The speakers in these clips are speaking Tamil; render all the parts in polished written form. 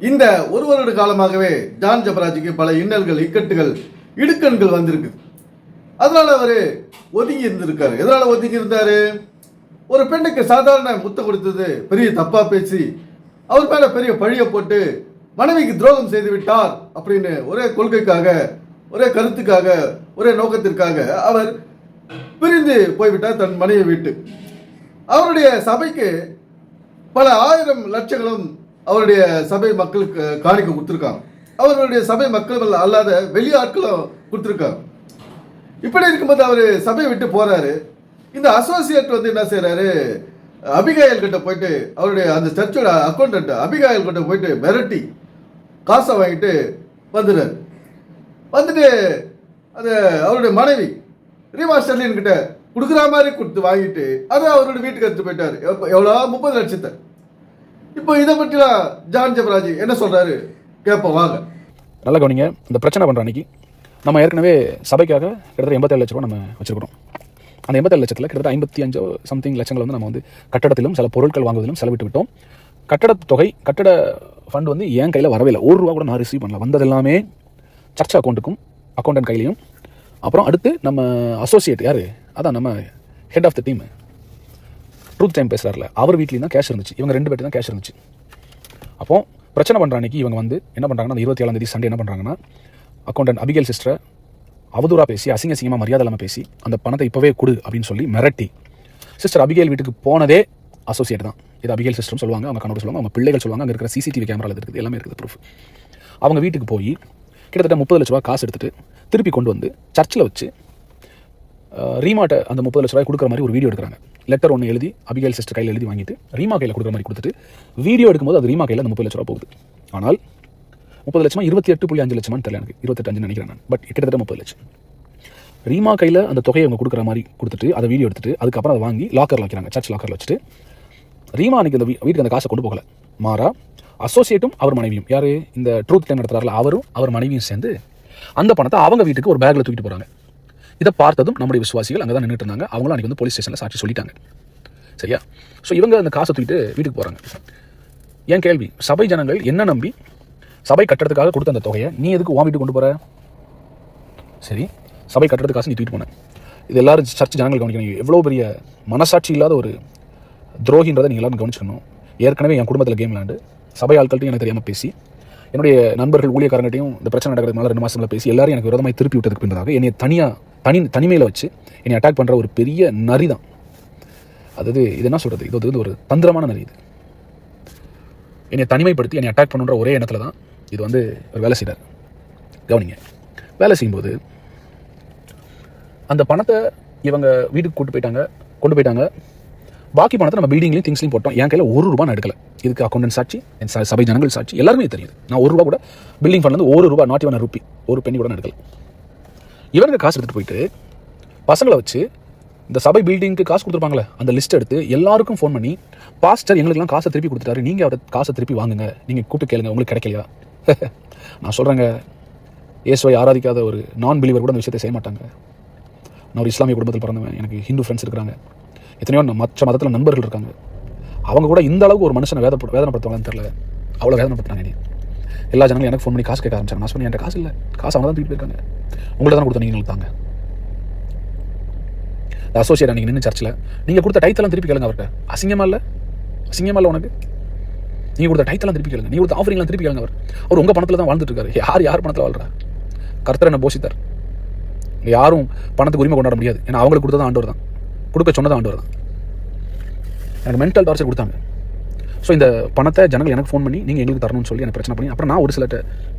இந்த ஒரு வருட காலமாகவே ஜான் ஜெபராஜுக்கு பல இன்னல்கள், இக்கட்டுகள், இடுக்கண்கள் வந்திருக்கு. அதனால அவர் ஒதுங்கி இருந்திருக்காரு. எதனால ஒதுங்கி இருந்தாரு? ஒரு பெண்ணுக்கு சாதாரண முத்தம் கொடுத்தது பெரிய தப்பா பேசி அவர் மேல பெரிய பழிய போட்டு மனைவிக்கு துரோகம் செய்து விட்டார் அப்படின்னு ஒரே கொள்கைக்காக, ஒரே கருத்துக்காக, ஒரே நோக்கத்திற்காக அவர் பிரிந்து போய்விட்டார் தன் மனைவி விட்டு. அவருடைய சபைக்கு பல ஆயிரம் லட்சங்களும் அவருடைய சபை மக்களுக்கு காணிக்க கொடுத்துருக்காங்க. அவருடைய சபை மக்கள் அல்லாத வெளியாட்களும் கொடுத்துருக்காங்க. இப்படி இருக்கும்போது அவர் சபையை விட்டு போறாரு. இந்த அசோசியேட் என்ன செய்யறாரு, அபிகாயல் கிட்ட போயிட்டு அவருடைய அந்த சர்ச்சோட அக்கௌண்டன்ட் அபிகாயல் கிட்ட போயிட்டு மிரட்டி காசை வாங்கிட்டு வந்துடுறாரு. வந்துட்டு அது அவருடைய மனைவி ரீமா ஸ்டெர்லின் கிட்ட கொடுக்குற மாதிரி கொடுத்து வாங்கிட்டு அதை அவருடைய வீட்டுக்கு எடுத்து போயிட்டாரு. எவ்வளோ? 30 லட்சத்தை. இப்போ இதை பற்றிலாம் ஜான் ஜெபராஜ் என்ன சொல்றாரு கேட்போம் வாங்க. நல்ல கவனிங்க. இந்த பிரச்சனை பண்ணுற அன்னைக்கு நம்ம ஏற்கனவே சபைக்காக கிட்டத்தட்ட 87 லட்ச ரூபா நம்ம வச்சிருக்கிறோம். அந்த 87 லட்சத்தில் கிட்டத்தட்ட 55 சம்திங் லட்சங்கள் வந்து நம்ம வந்து கட்டடத்திலும் சில பொருட்கள் வாங்குவதிலும் செலவிட்டு விட்டோம். கட்டட தொகை, கட்டட ஃபண்ட் வந்து என் கையில் வரவே இல்லை. ₹1 கூட நான் ரிசீவ் பண்ணல. வந்தது எல்லாமே சர்ச் அக்கௌண்ட்டுக்கும் அக்கௌண்டன்ட் கையிலையும். அப்புறம் அடுத்து நம்ம அசோசியேட் யார், அதான் நம்ம head of the team truth time பேசுகிறார்ல, அவர் வீட்லேயும் தான் கேஷ் இருந்துச்சு. இவங்க 2 பேர்ட்டு தான் கேஷ் இருந்துச்சு. அப்போது பிரச்சனை பண்ணுற அன்றைக்கி இவங்க வந்து என்ன பண்ணுறாங்கன்னா, அந்த 27ஆம் தேதி சண்டே என்ன பண்ணுறாங்கன்னா, அக்கௌண்டன்ட் அபிகேல் சிஸ்டரை அவதூறாக பேசி, அசிங்கமாக மரியாதை இல்லாமல் பேசி, அந்த பணத்தை இப்போவே கொடு அப்படின்னு சொல்லி மிரட்டி, சிஸ்டர் அபிகேல் வீட்டுக்கு போனதே அசோசியேட் தான். இது அபிகேல் சிஸ்டர்னு சொல்லுவாங்க, அவங்க கணவர் சொல்லுவாங்க, அவங்க பிள்ளைகள் சொல்லுவாங்க. அங்கே இருக்கிற சிசிடிவி கேமராவில் இருக்குது, எல்லாமே இருக்குது ப்ரூஃப். அவங்க வீட்டுக்கு போய் கிட்டத்தட்ட 30 லட்ச ரூபா காசு எடுத்துகிட்டு திருப்பி கொண்டு வந்து சர்ச்சில் வச்சு ரீமாட்ட அந்த 30 லட்ச ரூபாய் கொடுக்குற மாதிரி ஒரு வீடியோ எடுக்கிறாங்க. லெட்டர் ஒன்று எழுதி அபிகேல் சிஸ்டர் கையில் எழுதி வாங்கிட்டு ரீமா கையில் கொடுக்குற மாதிரி கொடுத்துட்டு வீடியோ எடுக்கும்போது அது ரீமா கையில் அந்த 30 லட்ச ரூபா போகுது. ஆனால் 30 லட்சமா 28.5 லட்சமான்னு தெரியல, எனக்கு 28 நினைக்கிறேன் நான். பட் கிட்டத்தட்ட 30 லட்சம் ரீமா கையில் அந்த தொகையை அவங்க கொடுக்குற மாதிரி கொடுத்துட்டு அதை வீடியோ எடுத்துட்டு அதுக்கப்புறம் அதை வாங்கி லாக்கரில் வைக்கிறாங்க, சர்ச் லாக்கரில் வச்சுட்டு. ரீமா அன்றைக்கி அந்த வீட்டுக்கு அந்த காசை கொண்டு போகல. மாறா அசோசியேட்டும் அவர் மனைவியும், யார் இந்த ட்ரூத் டைம் நடத்துறாருல, அவரும் அவர் மனைவியும் சேர்ந்து அந்த பணத்தை அவங்க வீட்டுக்கு ஒரு பேக்கில் தூக்கிட்டு போகிறாங்க. இதை பார்த்ததும் நம்முடைய விசுவாசிகள் அங்கே தான் நின்றுட்டு இருந்தாங்க. அவங்களும் அன்றைக்கி வந்து போலீஸ் ஸ்டேஷனில் சாட்சி சொல்லிட்டாங்க. சரியா? ஸோ இவங்க அந்த காசை தூக்கிட்டு வீட்டுக்கு போகிறாங்க. என் கேள்வி, சபை ஜனங்கள் என்ன நம்பி சபை கட்டுறதுக்காக கொடுத்த அந்த தொகையை நீ எதுக்கு உன் வீட்டுக்கு கொண்டு போகிற? சரி, சபை கட்டுறது காசு நீ தூக்கிட்டு போனேன். இது எல்லாரும் சர்ச் ஜனங்கள் கவனிக்கணும். எவ்வளோ பெரிய மனசாட்சி இல்லாத ஒரு துரோகின்றதை நீங்கள் எல்லாரும் கவனிச்சுக்கணும். ஏற்கனவே என் குடும்பத்தில் கேம் விளாண்டு சபை ஆட்கள்ட்டையும் எனக்கு தெரியாமல் பேசி, என்னுடைய நண்பர்கள் ஊழியக்காரங்கட்டையும் இந்த பிரச்சனை நடக்கிறதுனால 2 மாதங்களில் பேசி எல்லாரும் எனக்கு விரோதமாக திருப்பி விட்டதுக்கு பின்னதாக என்னை தனிமையில் வச்சு என்னை அட்டாக் பண்ணுற ஒரு பெரிய நரி தான். அதாவது இது என்ன சொல்கிறது, இது வந்து ஒரு தந்திரமான நரி. இது என்னை தனிமைப்படுத்தி என்னை அட்டாக் பண்ணுற ஒரே எண்ணத்தில் தான் இது வந்து ஒரு வேலை செய்கிறார். கவனிங்க, வேலை செய்யும்போது அந்த பணத்தை இவங்க வீட்டுக்கு கொண்டு போயிட்டாங்க. பாக்கி பணத்தை நம்ம பில்டிங்லையும் திங்ஸ்லையும் போட்டோம். என் கையில் ₹1 நான் எடுக்கல. இதுக்கு அக்கௌண்டன்ட் சாட்சி, என் சபை ஜனங்கள் சாட்சி, எல்லாருமே தெரியுது. நான் ₹1 கூட பில்டிங் ஃபண்ட்லேருந்து ₹1, நாட் ஈவன் ரூபி, ஒரு பெண்ணி கூட எடுக்கல. இவனுக்கு காசு எடுத்துகிட்டு போயிட்டு பசங்களை வச்சு இந்த சபை பில்டிங்க்கு காசு கொடுத்துருப்பாங்களே அந்த லிஸ்ட் எடுத்து எல்லாருக்கும் ஃபோன் பண்ணி, பாஸ்டர் எங்களுக்குலாம் காசை திருப்பி கொடுத்துட்டாரு, நீங்கள் அவரை காசை திருப்பி வாங்குங்க, நீங்கள் கூப்பிட்டு கேளுங்க, உங்களுக்கு கிடைக்கலையா? நான் சொல்கிறேங்க, இயேசுவை ஆராதிக்காத ஒரு நான் பிலீவர் கூட அந்த விஷயத்தை செய்ய மாட்டாங்க. நான் ஒரு இஸ்லாமிய குடும்பத்தில் பிறந்தவன், எனக்கு ஹிந்து ஃப்ரெண்ட்ஸ் இருக்கிறாங்க, எத்தனையோ மற்ற மதத்தில் நண்பர்கள் இருக்காங்க. அவங்க கூட இந்த அளவுக்கு ஒரு மனுஷனை வேதனைப்படுத்துவாங்கன்னு தெரியல. அவ்வளோ வேதனைப்படுத்துறாங்க. நீ எல்லா ஜனங்களும் எனக்கு ஃபோன் பண்ணி காசு கேட்க ஆரம்பிச்சாங்க. நான் சொன்னேன், என்கிட்ட காசு இல்லை, காசு அவங்க தான் தூக்கிட்டு போயிருக்காங்க, உங்கள்ட்ட தான் கொடுத்த நீங்கள் தாங்க. அசோசியேட் நீங்கள் நின்று சர்ச்சில் நீங்கள் கொடுத்த டைத்தெல்லாம் திருப்பி கேளுங்க அவர்கிட்ட. அசிங்கமாக இல்லை உனக்கு? நீங்கள் கொடுத்த டைத்தெல்லாம் திருப்பி கேளுங்க, நீங்கள் கொடுத்த ஆஃபரிங்லாம் திருப்பி கேளுங்க. அவர் உங்கள் பணத்தில் தான் வாழ்ந்துட்டு இருக்காரு. யார் பணத்தில் வாழ்றா? கர்த்தர் என்ன போஷித்தார். யாரும் பணத்துக்கு உரிமை கொண்டாட முடியாது. ஏன்னா அவங்களுக்கு கொடுத்ததான் ஆண்டவர் தான், கொடுக்க சொன்னதான் ஆண்டவர் தான். எனக்கு மென்டல் டார்ச்சர் கொடுத்தாங்க. ஸோ இந்த பணத்தை ஜனங்கள் எனக்கு ஃபோன் பண்ணி நீங்கள் எங்களுக்கு தரணும்னு சொல்லி எனக்கு பிரச்சனை பண்ணி, அப்புறம் நான் ஒரு சில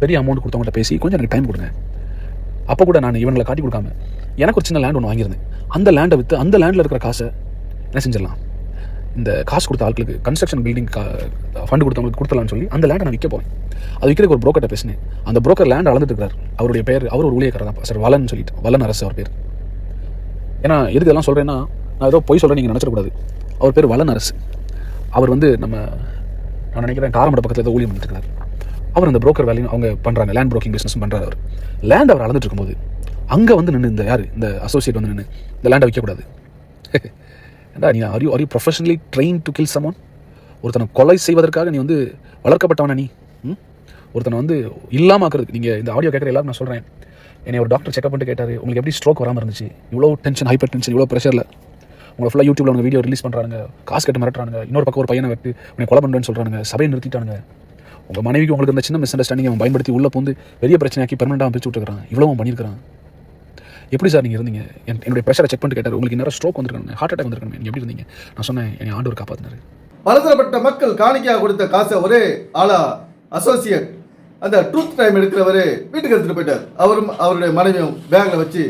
பெரிய அமௌண்ட் கொடுத்தவங்கள்ட்ட பேசி கொஞ்சம் எனக்கு டைம் கொடுங்க. அப்போ கூட நான் இவங்களை காட்டி கொடுக்காம எனக்கு ஒரு சின்ன லேண்ட் ஒன்று வாங்கியிருந்தேன். அந்த லேண்டை விற்று அந்த லேண்டில் இருக்கிற காசை என்ன செஞ்சிடலாம், இந்த காசு கொடுத்த ஆட்களுக்கு கன்ஸ்ட்ரக்ஷன் பில்டிங் ஃபண்டு கொடுத்தவங்களுக்கு கொடுத்தலாம்னு சொல்லி அந்த லேண்டை நான் விற்க போவேன். அது விற்கிறதுக்கு ஒரு புரோக்கர்ட்ட பேசினேன். அந்த புரோக்கர் லேண்ட் அளந்துட்டு இருக்கிறார். அவருடைய பேர், அவர் ஒரு ஊழியக்காரர் தான் சார், வலன் சொல்லிட்டு, வலன் அரசு அவர் பேர். ஏன்னா எதுக்கு எல்லாம் சொல்கிறேன்னா, நான் ஏதோ போய் சொல்கிறேன் நீங்கள் நினச்சிடக்கூடாது. அவர் பேர் வலன் அரசு. அவர் வந்து நான் நினைக்கிறேன் காரமட பக்கத்தில் ஏதோ ஊழியம் பண்ணிட்டு இருக்காரு. அவர் அந்த புரோக்கர் வேலையும் அவங்க பண்ணுறாங்க, லேண்ட் புரோக்கிங் பிஸ்னஸும் பண்ணுறாரு. அவர் லேண்ட் அவர் அளந்துட்டு இருக்கும்போது அங்கே வந்து நின்று இந்த அசோசியேட் வந்து நின்று இந்த லேண்டை விற்கக்கூடாது. ஏண்டா நீ are you professionally trained to kill someone? ஒருத்தனை கொலை செய்வதற்காக நீ வந்து வளர்க்கப்பட்டவனா? நீ ஒருத்தனை வந்து இல்லாமல் ஆக்குறதுக்கு. நீங்கள் இந்த ஆடியோ கேட்குற எல்லாரும் நான் சொல்கிறேன், என்னை ஒரு டாக்டர் செக்அப் பண்ணிட்டு கேட்டார், உங்களுக்கு எப்படி ஸ்ட்ரோக் வராமல் இருந்துச்சு, இவ்வளோ டென்ஷன், ஹைப்பர் டென்ஷன், இவ்வளோ ப்ரெஷரில் உங்களை ஃபுல்லாக யூடியூப்ல உங்கள் வீடியோ ரிலீஸ் பண்ணுறாங்க, காசு கட்டு மிரட்டுறாங்க, இன்னொரு பக்கம் ஒரு பையனை வெட்டு உன்னை கொலை பண்ணுறேன்னு சொல்கிறாங்க, சபையை நிறுத்திட்டானுங்க, உங்கள் மனைவிக்கு உங்களுக்கு இந்த சின்ன மிஸ் அண்டர்ஸ்டாண்டிங் அவன் பயன்படுத்தி உள்ளே பூந்து பெரிய பிரச்சனையாக்கி பெர்மனெண்ட்டாக பிரிச்சு விட்டுருக்கான், இவ்வளோ அவன் பண்ணியிருக்கான். எப்படி சார் நீங்கள் இருந்தீங்க? என்னுடைய ப்ரெஷரை செக் பண்ணிட்டு கேட்டார், உங்களுக்கு நேரம் ஸ்ட்ரோக் வந்திருக்காங்க, ஹார்ட் அட்டாக் வந்திருக்காங்க, நீங்கள் எப்படி இருந்தீங்க? நான் சொன்னேன், என்னை ஆண்டவர் காப்பாற்றினார். பலதரப்பட்ட மக்கள் காணிக்கையாக கொடுத்த காசை ஒரே ஆளா அசோசியேட் அந்த ட்ரூத் டைம் எடுக்கிறவர் வீட்டுக்கு எடுத்துகிட்டு போயிட்டார். அவருடைய மனைவியும் பேக்கில் வச்சு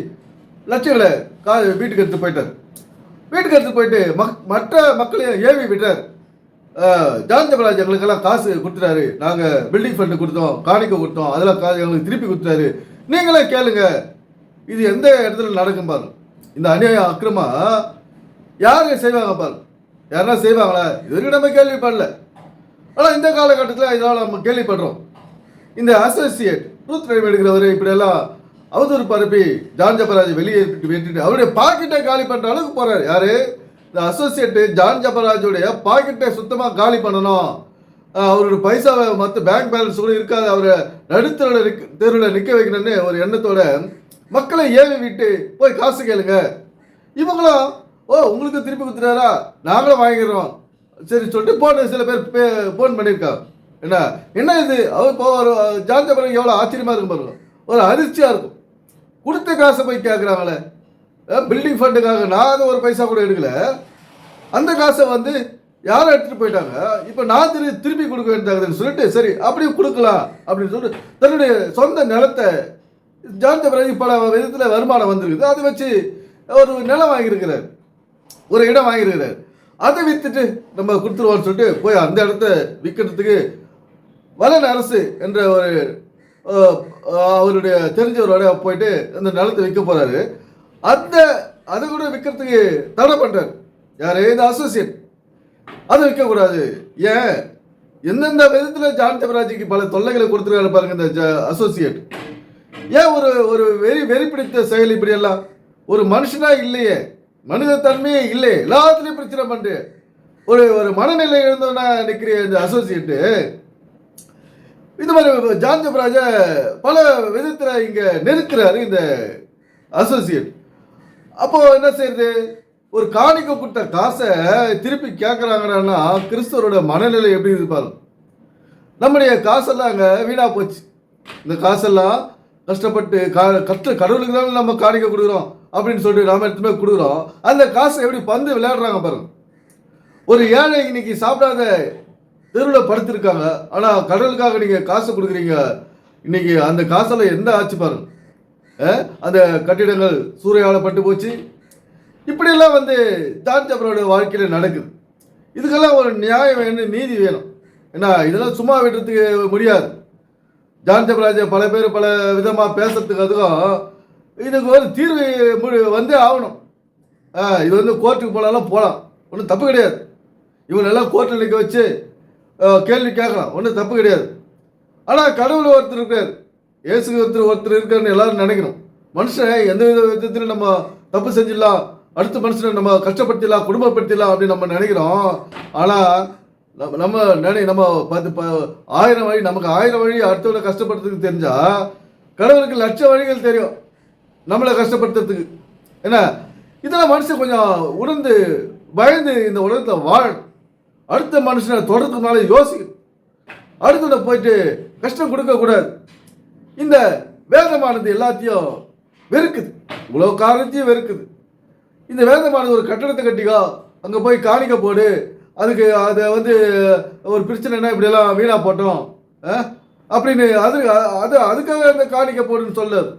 லட்சங்களை வீட்டுக்கு எடுத்துகிட்டு போயிட்டார். வீட்டுக்கு எடுத்துகிட்டு போயிட்டு மற்ற மக்களையும் ஏவி விட்டார். ஜான் ஜெபராஜ் எங்களுக்கெல்லாம் காசு கொடுத்துட்டாரு, நாங்கள் பில்டிங் ஃபண்டு கொடுத்தோம், காணிக்கை கொடுத்தோம், அதெல்லாம் காசு எங்களுக்கு திருப்பி கொடுத்துட்டாரு, நீங்களே கேளுங்க, இது எந்த இடத்துல நடக்கும் பாருங்க. இந்த அநியாயம் அக்கிரமா யாருங்க செய்வாங்க பாருங்க, யாருன்னா செய்வாங்களா? இது வரைக்கும் நம்ம கேள்விப்படல. ஆனால் இந்த காலகட்டத்தில் இதனால் நம்ம கேள்விப்படுறோம். இந்த அசோசியேட் ட்ரூத் டைம் எடுக்கிறவர் இப்படியெல்லாம் அவதூறு பரப்பி ஜான் ஜெபராஜ் வெளியே வெட்டிட்டு அவருடைய பாக்கெட்டை காலி பண்ணுற அளவுக்கு போகிறார். யாரு? இந்த அசோசியேட்டு ஜான் ஜெபராஜுடைய பாக்கெட்டை சுத்தமாக காலி பண்ணணும். அவருடைய பைசாவை மற்ற பேங்க் பேலன்ஸ் கூட இருக்காது, அவரை தெருவில் நிற்க வைக்கணும்னு ஒரு எண்ணத்தோட மக்களை ஏவி விட்டு போய் காசு கேளுங்க. இவங்களும் உங்களுக்கு திருப்பி கொடுத்துட்டாரா, நாங்களும் வாங்கிடுறோம் சரி சொல்லிட்டு சில பேர் ஃபோன் பண்ணியிருக்காங்க. என்ன இது அவர் இப்போ ஜான் ஜெபராஜ் எவ்வளோ ஆச்சரியமாக இருக்கும் பாருங்க, ஒரு அதிர்ச்சியாக இருக்கும். கொடுத்த காசை போய் கேட்குறாங்களே, பில்டிங் ஃபண்டுக்காக நான் அதை ஒரு பைசா கூட எடுக்கல, அந்த காசை வந்து யாரும் எடுத்துகிட்டு போயிட்டாங்க, இப்போ நான் திருப்பி கொடுக்க வேண்டியதாகுதுன்னு சொல்லிட்டு சரி அப்படியே கொடுக்கலாம் அப்படின்னு சொல்லிட்டு தன்னுடைய சொந்த நிலத்தை ஜான் ஜெபராஜ் பல விதத்தில் வருமானம் வந்திருக்குது, அதை வச்சு ஒரு நிலம் வாங்கியிருக்கிறார், ஒரு இடம் வாங்கியிருக்கிறார், அதை விற்றுட்டு நம்ம கொடுத்துருவோம்னு சொல்லிட்டு போய் அந்த இடத்த விற்கிறதுக்கு வலன் அரசு என்ற ஒரு அவருடைய தெரிஞ்சவரோட போயிட்டு அந்த நிலத்தை விற்க போகிறாரு. அதை கூட விற்கிறதுக்கு தடை பண்ணுறாரு. யார்? இந்த அசோசியேட். அதை விற்கக்கூடாது. ஏன்? எந்தெந்த விதத்தில் ஜான் ஜெபராஜுக்கு பல தொல்லைகளை கொடுத்துருக்காரு பாருங்க இந்த அசோசியேட். ஏன் ஒரு வெறி பிடித்த செயல் இப்படியெல்லாம்? ஒரு மனுஷனா இல்லையே, மனித தன்மையே இல்லையே, எல்லாத்துலேயும் பிரச்சனை பண்ணுற ஒரு மனநிலை எழுந்தோன்னா நிற்கிற இந்த அசோசியேட்டு இந்த மாதிரி ஜான் ஜெபராஜை பல விதத்தில் இங்கே நெருக்கிறாரு இந்த அசோசியேட். அப்போ என்ன செய்யுது? ஒரு காணிக்கை கொடுத்த காசை திருப்பி கேட்குறாங்கன்னா கிறிஸ்தவரோட மனநிலை எப்படி இருப்பாரு? நம்முடைய காசெல்லாம் அங்கே வீணாக போச்சு. இந்த காசெல்லாம் கஷ்டப்பட்டு கடவுளுக்கு தானே நம்ம காணிக்கை கொடுக்குறோம் அப்படின்னு சொல்லிட்டு நாம எடுத்துமே கொடுக்குறோம். அந்த காசை எப்படி பந்து விளையாடுறாங்க பாருங்க. ஒரு ஏழை இன்னைக்கு சாப்பிடாத தெருவில் படுத்திருக்காங்க, ஆனால் கடவுளுக்காக நீங்கள் காசு கொடுக்குறீங்க. இன்னைக்கு அந்த காசெல்லாம் எந்த ஆச்சு பாருங்க. அந்த கட்டிடங்கள் சூறையாடப்பட்டு போச்சு. இப்படியெல்லாம் வந்து ஜான் ஜெபராஜோட வாழ்க்கையில் நடக்குது. இதுக்கெல்லாம் ஒரு நியாயம் வேணும், நீதி வேணும். ஏன்னா இதெல்லாம் சும்மா விடுறதுக்கு முடியாது. ஜான் ஜெபராஜை பல பேர் பல விதமாக பேசுறதுக்கு அதுக்கும் இதுக்கு ஒரு தீர்வு வந்தே ஆகணும். இது வந்து கோர்ட்டுக்கு போனாலும் போகலாம், ஒன்றும் தப்பு கிடையாது. இவங்களெல்லாம் கோர்ட்டில் நிற்க வச்சு கேள்வி கேட்கலாம், ஒன்றும் தப்பு கிடையாது. ஆனால் கடவுள் ஒருத்தர் இருக்கார், இயேசு ஒருத்தர் இருக்காருன்னு எல்லாரும் நினைக்கணும். மனுஷன் எந்த விதத்திலும் நம்ம தப்பு செஞ்சிடலாம், அடுத்த மனுஷனை நம்ம கஷ்டப்படுத்திடலாம், குடும்பப்படுத்திடலாம் அப்படின்னு நம்ம நினைக்கிறோம். ஆனால் நம்ம 1000 வழி, நமக்கு 1000 வழி அடுத்தவனை கஷ்டப்படுத்துறதுக்கு தெரிஞ்சா கடவுளுக்கு லட்ச வழிகள் தெரியும் நம்மளை கஷ்டப்படுத்துறதுக்கு. ஏன்னா இதெல்லாம் மனுஷன் கொஞ்சம் உணர்ந்து பயந்து இந்த உலகத்தில் வாழணும். அடுத்த மனுஷனை தொடர்றதுனால யோசிக்கணும், அடுத்தவனை போயிட்டு கஷ்டம் கொடுக்கக்கூடாது. இந்த வேதமானது எல்லாத்தையும் வெறுக்குது, இவ்வளோ காரணத்தையும் வெறுக்குது. இந்த வேதமானது ஒரு கட்டடத்தை கட்டிக்கோ, அங்கே போய் காணிக்க போடு, அதுக்கு அதை வந்து ஒரு பிரச்சனைனா இப்படியெல்லாம் வீணாக போட்டோம் அப்படின்னு அதுக்காக இந்த காணிக்கை போடுன்னு சொல்லுது.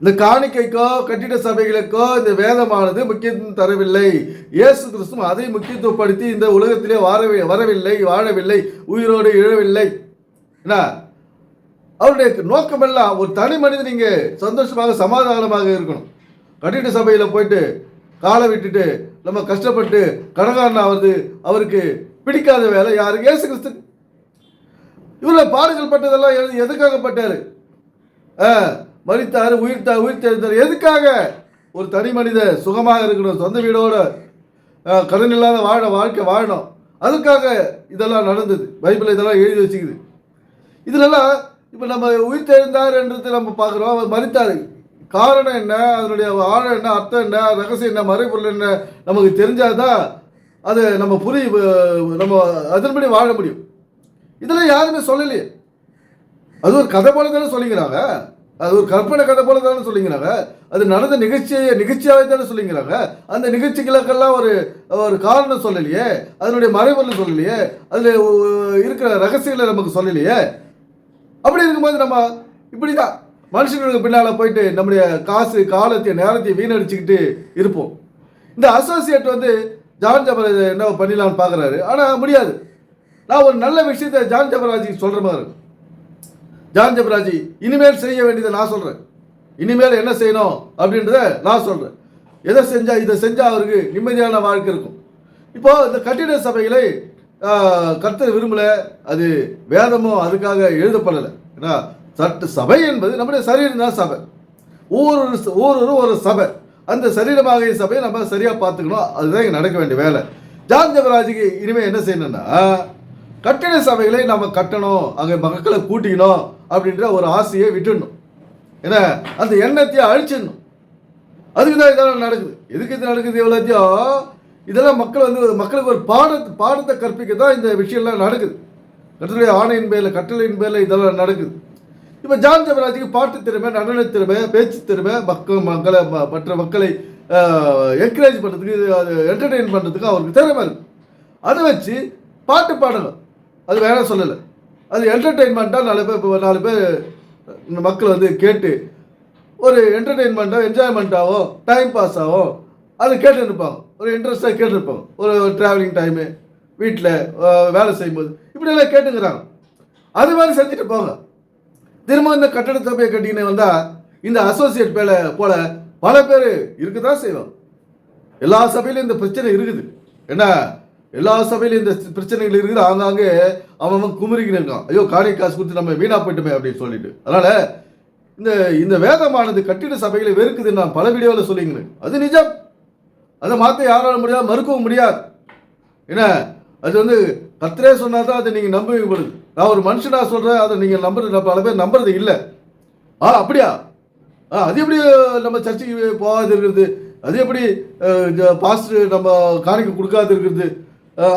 இந்த காணிக்கைக்கோ கட்டிட சபைகளுக்கோ இந்த வேதமானது முக்கியத்துவம் தரவில்லை. இயேசு கிறிஸ்து அதை முக்கியத்துவப்படுத்தி இந்த உலகத்திலே வரவில்லை, வாழவில்லை, உயிரோடு இழவில்லை. என்ன அவருடைய நோக்கமெல்லாம் ஒரு தனி மனிதன் இங்கே சந்தோஷமாக சமாதானமாக இருக்கணும். கட்டிட சபையில் போயிட்டு காலை விட்டுட்டு நம்ம கஷ்டப்பட்டு கடகாரன் ஆவது அவருக்கு பிடிக்காத வேலை. யாருக்கு? இயேசு கிறிஸ்து. இவ்வளவு பாடுகள் பட்டதெல்லாம் எதுக்காக பட்டாரு? மரித்தாரு, உயிர்த்தெழுந்தார். எதுக்காக? ஒரு தனி மனித சுகமாக இருக்கணும், சொந்த வீடோட கடன் இல்லாத வாழ்க்கை வாழணும். அதுக்காக இதெல்லாம் நடந்தது. பைபிள் இதெல்லாம் எழுதி வச்சுக்குது. இதுலலாம் இப்போ நம்ம உயிர் தெழுந்தார்ன்றது நம்ம பார்க்குறோம். அவர் மரித்தார், காரணம் என்ன, அதனுடைய ஆழம் என்ன, அர்த்தம் என்ன, ரகசியம் என்ன, மறைபொருள் என்ன நமக்கு தெரிஞ்சாதான் அது நம்ம நம்ம அதன்படி வாழ முடியும். இதெல்லாம் யாருமே சொல்லலையே. அது ஒரு கதை போல தானே சொல்லிக்கிறாங்க, அது ஒரு கற்பனை கதை போல தானே சொல்லிக்கிறாங்க, அது நடந்த நிகழ்ச்சியாகவே தானே சொல்லிக்கிறாங்க. அந்த நிகழ்ச்சிகளுக்கெல்லாம் ஒரு காரணம் சொல்லலையே, அதனுடைய மறைபொருள் சொல்லலையே, அதில் இருக்கிற ரகசியங்களை நமக்கு சொல்லலையே. அப்படி இருக்கும்போது நம்ம இப்படி தான் மனுஷனுக்கு பின்னால் போயிட்டு நம்முடைய காசு காலத்தையும் நேரத்தையும் வீணடிச்சுக்கிட்டு இருப்போம். இந்த அசோசியேட் வந்து ஜான் ஜபராஜ் என்ன பண்ணிடலான்னு பார்க்குறாரு, ஆனால் முடியாது. நான் ஒரு நல்ல விஷயத்தை ஜான் ஜபராஜுக்கு சொல்கிற மாதிரி இருக்கு. ஜான் ஜபராஜ் இனிமேல் செய்ய வேண்டியதை நான் சொல்கிறேன், இனிமேல் என்ன செய்யணும் அப்படின்றத நான் சொல்கிறேன். இதை செஞ்சால் அவருக்கு நிம்மதியான வாழ்க்கை இருக்கும். இப்போது இந்த கட்டிட சபைகளை கர்த்தர் விரும்பலை, அது வேதமும் அதுக்காக எழுதப்படலை. ஏன்னா சபை என்பது நம்முடைய சரீரம் தான் சபை. ஒவ்வொருவரும் ஒரு சபை, அந்த சரீரமாகிய சபையை நம்ம சரியாக பார்த்துக்கணும். அதுதான் இங்கே நடக்க வேண்டிய வேலை. ஜான் ஜபராஜுக்கு இனிமேல் என்ன செய்யணும்னா, கட்டிட சபைகளை நம்ம கட்டணும், அங்கே மக்களை கூட்டிக்கணும் அப்படின்ற ஒரு ஆசையை விட்டுடணும். ஏன்னா அந்த எண்ணத்தையே அழிச்சிடணும். அதுக்கு தான் இதெல்லாம் நடக்குது. எதுக்கு இது நடக்குது எவ்வளோத்தையும், இதெல்லாம் மக்களுக்கு ஒரு பாடத்தை கற்பிக்க தான் இந்த விஷயம்லாம் நடக்குது. கட்டளைய ஆணையின் பேரில் கட்டளையின் பேரில் இதெல்லாம் நடக்குது. இப்போ ஜான் ஜபராஜுக்கு பாட்டு திறமை, நடன திறமை, பேச்சு திறமை, மற்ற மக்களை என்கரேஜ் பண்ணுறதுக்கு, அது என்டர்டெயின் பண்ணுறதுக்கு அவருக்கு திறமை இருக்குது. அதை வச்சு பாட்டு பாடணும், அது வேணாம் சொல்லலை. அது என்டர்டெயின்மெண்ட்டாக 4 பேர் மக்கள் வந்து கேட்டு ஒரு என்டர்டெயின்மெண்ட்டாக என்ஜாய்மெண்ட்டாகவும் டைம் பாஸ் ஆகும், அது கேட்டு இருப்பாங்க, ஒரு இன்ட்ரெஸ்டாக கேட்டுருப்பாங்க. ஒரு ட்ராவலிங் டைமு, வீட்டில் வேலை செய்யும்போது இப்படியெல்லாம் கேட்டுங்கிறாங்க. அது மாதிரி செஞ்சுட்டு போங்க. திரும்ப இந்த கட்டட சபையை கட்டிக்கின்னு வந்தால் இந்த அசோசியேட் போல பல பேர் இருக்க தான் செய்வாங்க. எல்லா சபையிலும் இந்த பிரச்சனை இருக்குது. ஏன்னா எல்லா சபையிலும் இந்த பிரச்சனைகள் இருக்குது. ஆங்காங்கே அவன் குமுறிக்கின்னு இருக்கான், ஐயோ காணி காசு கொடுத்து நம்ம வீணா போயிட்டோமே அப்படின்னு சொல்லிட்டு. அதனால் இந்த வேதமானது கட்டிட சபைகளை வெறுக்குதுன்னு நான் பல வீடியோவில் சொல்லிங்கன்னு, அது நிஜம். அதை மாற்ற யாராலும் முடியாது, மறுக்கவும் முடியாது. ஏன்னா அது வந்து கர்த்தரே சொன்னா தான் அதை நீங்கள் நம்பப்படுது. நான் ஒரு மனுஷனாக சொல்கிறேன், அதை நீங்கள் பல பேர் நம்புறது இல்லை. அப்படியா, அது எப்படி நம்ம சர்ச்சைக்கு போகாது இருக்கிறது, அது எப்படி பாஸ்டர் நம்ம காணிக்க கொடுக்காது இருக்கிறது,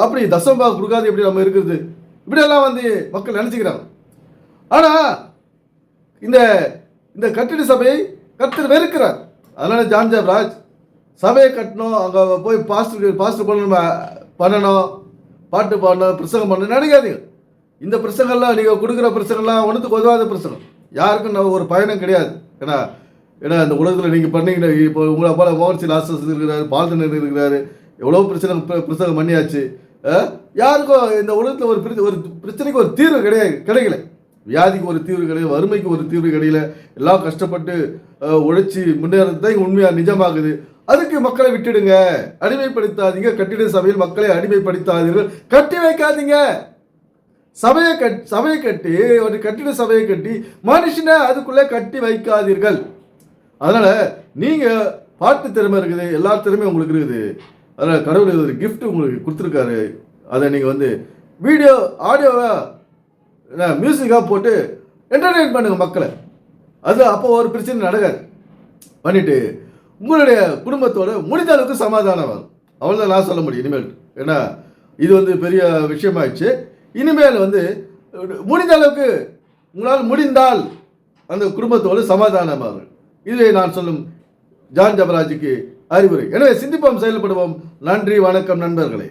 அப்படி தசம்பா கொடுக்காது எப்படி நம்ம இருக்கிறது, இப்படியெல்லாம் வந்து மக்கள் நினச்சிக்கிறாங்க. ஆனால் இந்த கட்டிட சபையை கர்த்தர் வெறுக்கிறார். அதனால் ஜான் ஜபராஜ் சபையை கட்டணும், அங்கே போய் பாஸ்டர் பண்ணணும், பாட்டு பாடணும், பிரசங்கம் பண்ணணும் நினைக்காதீங்க. இந்த பிரசங்கம்லாம் நீங்கள் கொடுக்குற பிரசங்கம்லாம் ஒன்றுத்துக்கு உதவாத பிரசங்கம், யாருக்கும் நம்ம ஒரு பயணம் கிடையாது. ஏன்னா இந்த உலகத்தில் நீங்கள் பண்ணீங்கன்னா, இப்போ உங்களை போல மோகன்சி லாஸ்டஸ் இருக்கிறாரு, பால்தனர் இருக்கிறாரு, எவ்வளோ பிரசங்கம் பண்ணியாச்சு. யாருக்கும் இந்த உலகத்தில் ஒரு பிரச்சனைக்கு ஒரு தீர்வு கிடைக்கல. வியாதிக்கு ஒரு தீர்வு கிடையாது, வறுமைக்கு ஒரு தீர்வு கிடைக்கல. எல்லாம் கஷ்டப்பட்டு உழைச்சி முன்னேறது தான் உண்மையாக நிஜமாகுது. அதுக்கு மக்களை விட்டுடுங்க, அடிமைப்படுத்தாதீங்க. கட்டிட சபையில் மக்களை அடிமைப்படுத்தாதீர்கள், கட்டி வைக்காதீங்க. சபையை கட்டி ஒரு கட்டிட சபையை கட்டி மனுஷனை அதுக்குள்ளே கட்டி வைக்காதீர்கள். அதனால நீங்க பாட்டு திறமை இருக்குது, எல்லா திறமையும் உங்களுக்கு இருக்குது. அதனால் கடவுள் ஒரு கிஃப்ட் உங்களுக்கு கொடுத்துருக்காரு. அதை நீங்கள் வந்து ஆடியோவை மியூசிக்காக போட்டு என்டர்டெயின் பண்ணுங்க மக்களை. அது அப்போ ஒரு பிரச்சனை நடக்காது. பண்ணிட்டு உங்களுடைய குடும்பத்தோட முடிந்த அளவுக்கு சமாதானம் வரும். அவ்வளோதான் நான் சொல்ல முடியும் இனிமேல். ஏன்னா இது வந்து பெரிய விஷயமாயிடுச்சு. இனிமேல் வந்து முடிந்த அளவுக்கு உங்களால் முடிந்தால் அந்த குடும்பத்தோடு சமாதானமாக, இதுவே நான் சொல்லும் ஜான் ஜபராஜுக்கு அறிவுரை. எனவே சிந்திப்போம், செயல்படுவோம். நன்றி, வணக்கம் நண்பர்களே.